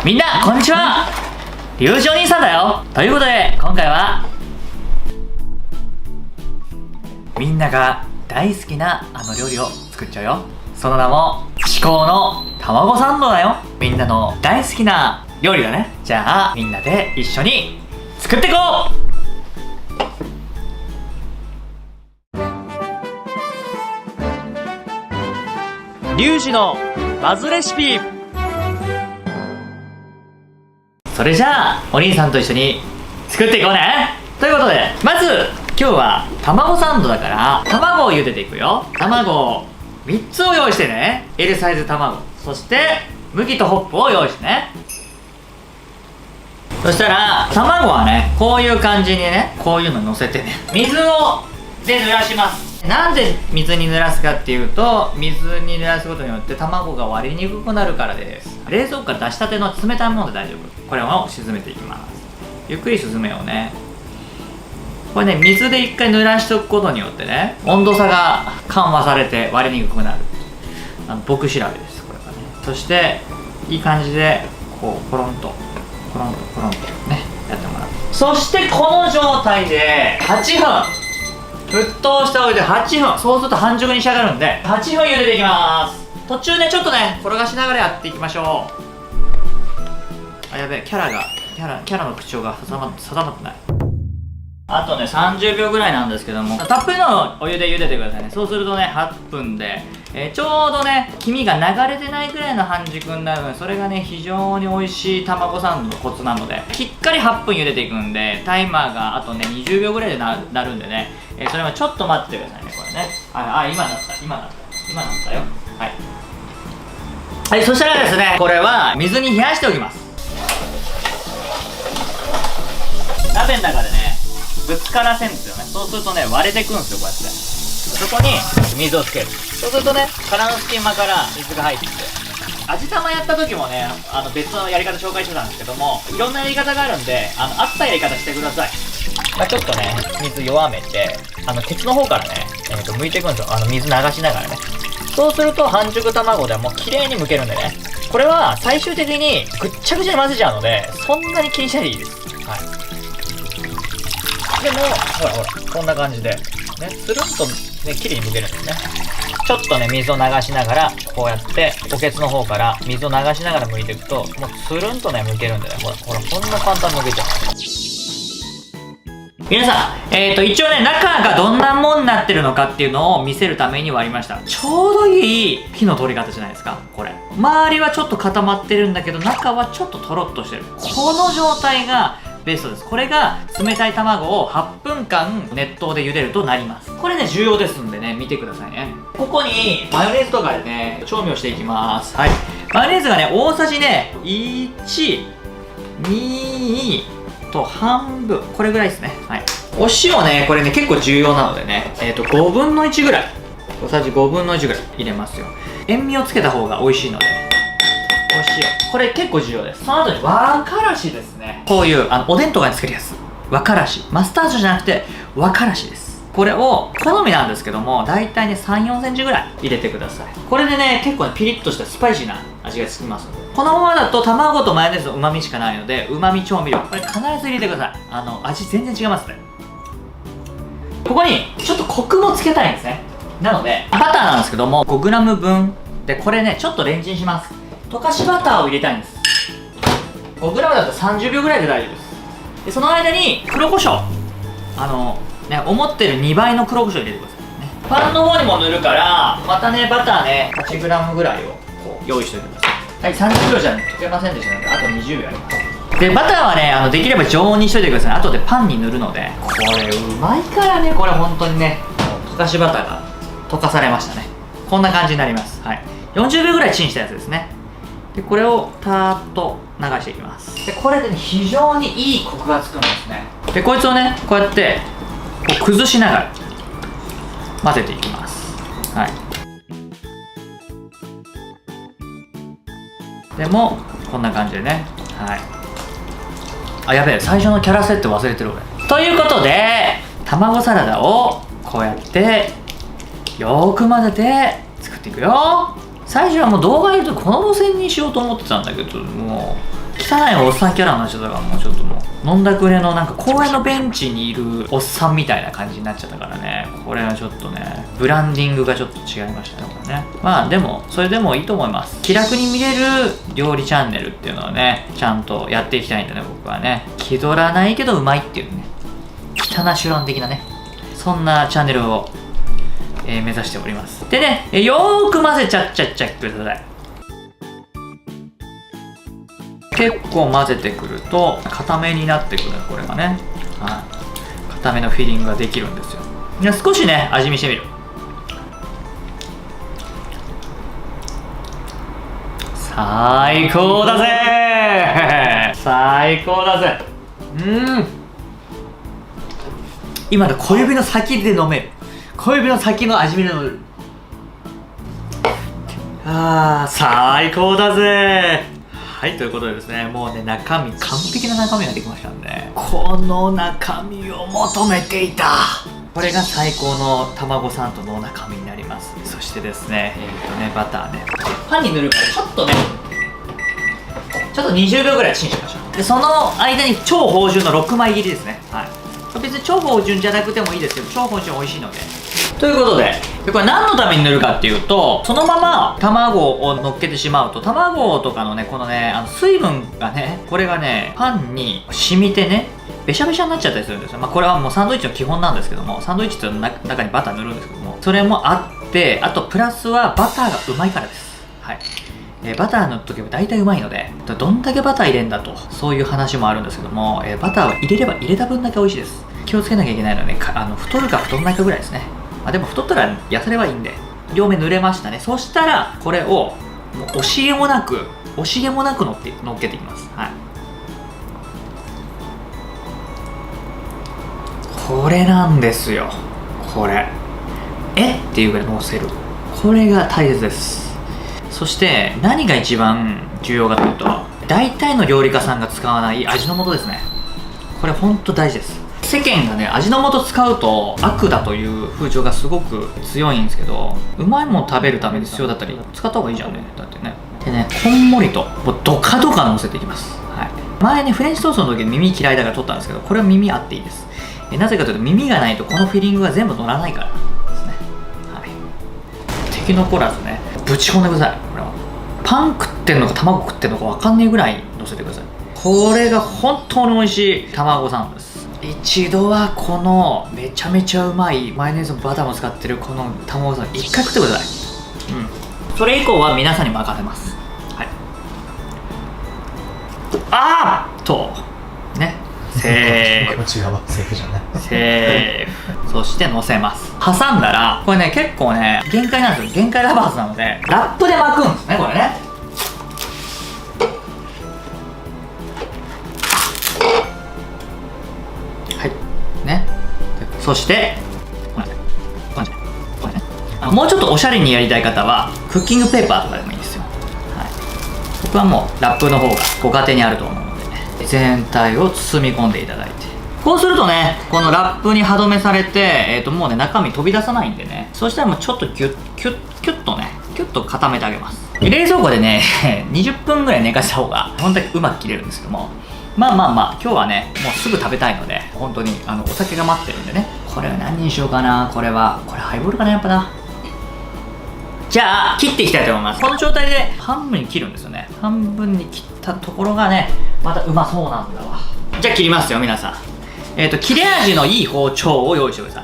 みんなこんにちは、リュウジお兄さんだよ。ということで今回はみんなが大好きなあの料理を作っちゃうよ。その名も至高の卵サンドだよ。みんなの大好きな料理だね。じゃあみんなで一緒に作っていこう。リュウジのバズレシピ。それじゃあお兄さんと一緒に作っていこうね。ということでまず今日は卵サンドだから卵を茹でていくよ。卵を3つを用意してね。 L サイズ卵、そして麦とホップを用意してね。そしたら卵はねこういう感じにね、こういうの乗せてね、水をで濡らします。なんで水に濡らすかっていうと、水に濡らすことによって卵が割りにくくなるからです。冷蔵庫から出したての冷たいもので大丈夫。これを沈めていきます。ゆっくり沈めようね。これね、水で一回濡らしておくことによってね、温度差が緩和されて割れにくくなる。僕調べです、これがね。そしていい感じでこうコロンとコロンとコロンとねやってもらう。そしてこの状態で8分沸騰したお湯で8分、そうすると半熟に仕上がるんで8分茹でていきます。途中ねちょっとね転がしながらやっていきましょう。あ、やべえ、キャラの口調が定まってない。あとね30秒ぐらいなんですけども、たっぷりのお湯で茹でてくださいね。そうするとね8分で、ちょうどね黄身が流れてないぐらいの半熟になるので、それがね非常に美味しい卵サンドのコツなので、しっかり8分茹でていくんで、タイマーがあとね20秒ぐらいでなるんでね、それはちょっと待っててくださいね。これね、今なったよ。はい、そしたらですね、これは水に冷やしておきます。鍋の中でねぶつからせんですよね。そうするとね割れてくんですよ、こうやって。そこに水をつける。そうするとね殻の隙間から水が入ってきて、味玉やった時もね別のやり方紹介してたんですけども、いろんなやり方があるんであったやり方してください。ちょっとね水弱めてケツの方からね、剥いていくんですよ。水流しながらね。そうすると半熟卵でもう綺麗に剥けるんでね。これは最終的にぐっちゃぐちゃに混ぜちゃうので、そんなに気にしないでいいです。はい。でもほらこんな感じでね、つるんとね綺麗に剥けるんですね。ちょっとね水を流しながらこうやっておけつの方から水を流しながら剥いていくと、もうつるんとね剥けるんでね、ほらこんな簡単に剥けちゃう。皆さん、一応ね中がどんなもんになってるのかっていうのを見せるために割りました。ちょうどいい火の通り方じゃないですか。これ周りはちょっと固まってるんだけど中はちょっととろっとしてる。この状態がベストです。これが冷たい卵を8分間熱湯で茹でるとなります。これね重要ですんでね、見てくださいね。ここにマヨネーズとかでね調味をしていきます。はい、マヨネーズがね大さじね1、2と半分、これぐらいですね。はい、お塩ねこれね結構重要なのでね、5分の1ぐらい、小さじ5分の1ぐらい入れますよ。塩味をつけた方が美味しいので、お塩これ結構重要です。その後に和からしですね。こういうおでんとかにつけるやつ、和からし、マスタードじゃなくて和からしです。これを好みなんですけども、だいたいね3、4センチぐらい入れてください。これでね結構ねピリッとしたスパイシーな味がつきますので、このままだと卵とマヨネーズの旨味しかないので、旨味調味料これ必ず入れてください。味全然違いますね。ここにちょっとコクもつけたいんですね。なのでバターなんですけども 5g 分で、これねちょっとレンチンします。溶かしバターを入れたいんです。 5g だと30秒ぐらいで大丈夫です。でその間に黒胡椒、思ってる2倍の黒胡椒入れてくださいね。パンの方にも塗るから、またねバターね 8g ぐらいをこう用意しておいてください。はい、30秒じゃ溶けませんでしたのであと20秒あります。でバターはねできれば常温にしといてください。後でパンに塗るので。これうまいからね、これ本当にね溶かしバターが溶かされましたね。こんな感じになります。はい、40秒ぐらいチンしたやつですね。でこれをたーっと流していきます。でこれで、ね、非常にいいコクがつくんですね。でこいつをねこうやってこう崩しながら混ぜていきます。はい、でもこんな感じでね。はい、やべえ、最初のキャラ設定忘れてる俺。ということで卵サラダをこうやってよーく混ぜて作っていくよ。最初はもう動画やるとこの路線にしようと思ってたんだけど、も汚いおっさんキャラの人とかもちょっともう飲んだくれのなんか公園のベンチにいるおっさんみたいな感じになっちゃったからね、これはちょっとねブランディングがちょっと違いましたねこれね。まあでもそれでもいいと思います。気楽に見れる料理チャンネルっていうのをねちゃんとやっていきたいんでね、僕はね気取らないけどうまいっていうね、汚シュラン的なねそんなチャンネルを、目指しております。でね、よーく混ぜちゃってください。結構混ぜてくると固めになってくる、これがね、はい、固めのフィリングができるんですよ。で少しね味見してみる。最高だぜ最高だぜ。今の小指の先で飲める。小指の先の味見で飲める。最高だぜ。はい、ということでですね、もうね中身完璧な中身ができましたんで、この中身を求めていた。これが最高の卵サンドの中身になります。そしてですねバターねパンに塗るからちょっと20秒ぐらいチンしましょう。でその間に超芳醇の6枚切りですね。はい、別に超芳醇じゃなくてもいいですけど、超芳醇美味しいので。ということでこれ何のために塗るかっていうと、そのまま卵を乗っけてしまうと卵とかのねこのね水分がねこれがねパンに染みてねべしゃべしゃになっちゃったりするんですよ。これはもうサンドイッチの基本なんですけども、サンドイッチの中にバター塗るんですけども、それもあって、あとプラスはバターがうまいからです。はい、バター塗っとけば大体うまいので、どんだけバター入れんだとそういう話もあるんですけども、バターは入れれば入れた分だけ美味しいです。気をつけなきゃいけないのはね太るか太らないかぐらいですね。でも太ったら痩せればいいんで、両面塗れましたね。そしたらこれをもう惜しげもなく乗っけていきます。はい、これなんですよ。これっていうぐらい乗せる。これが大切です。そして何が一番重要かというと、大体の料理家さんが使わない味の素ですね。これほんと大事です。世間がね味の素使うと悪だという風潮がすごく強いんですけど、うまいもの食べるために必要だったり使った方がいいじゃんね。だってね。でね、こんもりともうドカドカ乗せていきます。はい、前ねフレンチトーストの時に耳嫌いだから取ったんですけど、これは耳あっていいです。なぜかというと耳がないとこのフィリングが全部乗らないからですね。はい、敵残らずねぶち込んでください。これはパン食ってんのか卵食ってんのか分かんないぐらい乗せてください。これが本当に美味しい卵サンドです。一度はこのめちゃめちゃうまいマヨネーズもバターも使ってるこの卵サンド一回食ってください。それ以降は皆さんに任せます。はい、ね、セーフ。違うわ、セーフじゃない。セーフ。そして乗せます。挟んだらこれね結構ね限界なんですよ。限界ラバーズなのでラップで巻くんですね、これね。はいね。そしてもうちょっとおしゃれにやりたい方はクッキングペーパーとかでもいいですよ。はい、僕はもうラップの方がご家庭にあると思うので、全体を包み込んでいただいて、こうするとねこのラップに歯止めされて、もうね中身飛び出さないんでね、そしたらもうちょっとキュッと固めてあげます。冷蔵庫でね20分ぐらい寝かした方が本当にうまく切れるんですけども、まあ今日はねもうすぐ食べたいので、本当にお酒が待ってるんでね、これは何にしようかな。これハイボールかな、やっぱな。じゃあ切っていきたいと思います。この状態で半分に切るんですよね。半分に切ったところがねまたうまそうなんだわ。じゃあ切りますよ皆さん。切れ味のいい包丁を用意してくださ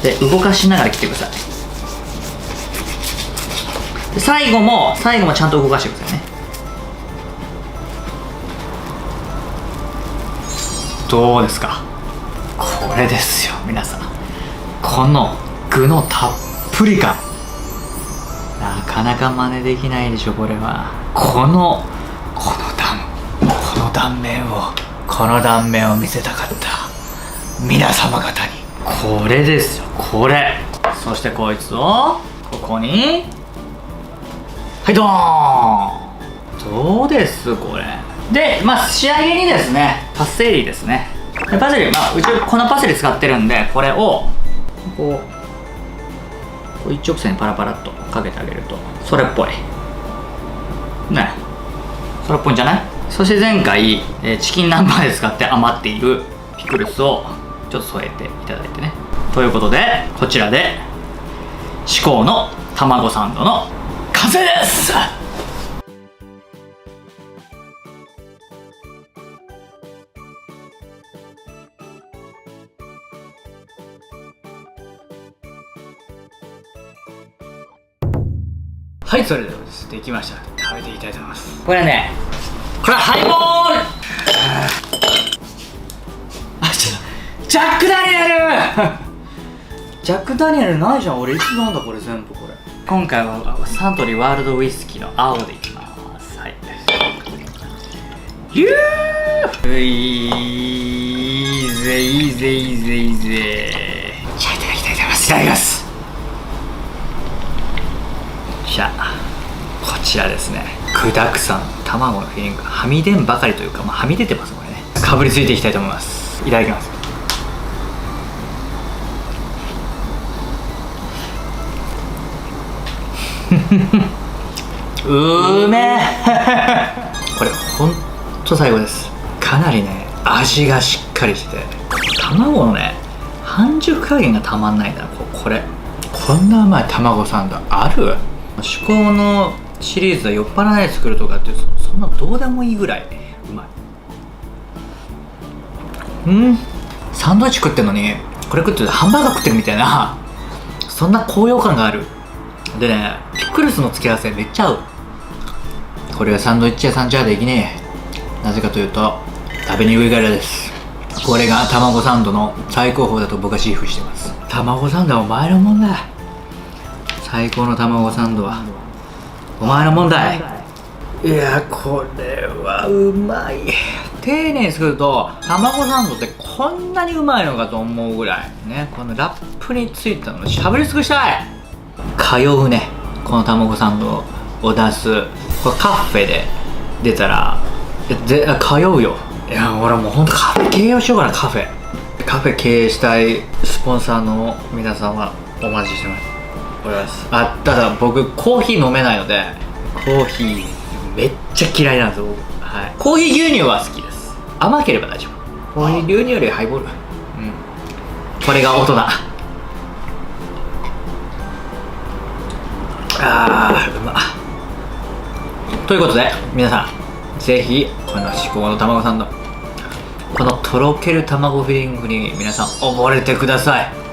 い。で動かしながら切ってください。で最後もちゃんと動かしてくださいね。どうですか。これですよ皆さん。この具のたっぷり感、なかなか真似できないでしょこれは。この断面を見せたかった皆様方に、これですよこれ。そしてこいつをここにはいドーン。どうですこれで、仕上げにですねパセリですね。でパセリ、うち粉パセリ使ってるんで、これをこう一直線にパラパラっとかけてあげるとそれっぽいね、それっぽいんじゃない？そして前回、チキン南蛮で使って余っているピクルスをちょっと添えていただいてね。ということでこちらで至高の卵サンドの完成です。はい、それではです。できました。食べていきたいと思います。これね、これはハイボール。あ、ジャック・ダニエルジャック・ダニエルないじゃん。俺いつ飲んだこれ全部これ。今回はサントリーワールドウイスキーの青でいきます。はい。いいぜいいぜいいぜいいぜ。じゃあいただきたいと思います。いただきます。じゃあこちらですね。具だくさん卵のフィリングはみ出んばかりというか、はみ出てますこれね。かぶりついていきたいと思います。いただきます。うめえこれほんと最後です。かなりね味がしっかりしてて、卵のね半熟加減がたまんないな。これこんなうまい卵サンドある？至高のシリーズは酔っ払わないで作るとかってそんなどうでもいいぐらいうまい。サンドイッチ食ってんのにこれ食ってるハンバーガー食ってるみたいな、そんな高揚感がある。でね、ピクルスの付け合わせめっちゃ合う。これはサンドイッチ屋さんじゃできねえ。なぜかというと食べにくいからです。これが卵サンドの最高峰だと僕は自負してます。卵サンドはお前のもんだ。最高の卵サンドはお前の問題。いやこれはうまい。丁寧に作ると卵サンドってこんなにうまいのかと思うぐらいね。このラップについたのしゃぶり尽くしたい。通うね、この卵サンドを出す。これカフェで出たら通うよ。いや俺もうほんとカフェ経営をしようかな。カフェ経営したいスポンサーの皆さんはお待ちしてます。ただ僕コーヒー飲めないので、コーヒーめっちゃ嫌いなんですよ僕。はい、コーヒー牛乳は好きです。甘ければ大丈夫。コーヒー牛乳よりハイボール。これが大人。うまということで皆さんぜひこの至高の卵サンド、このとろける卵フィリングに皆さん溺れてください。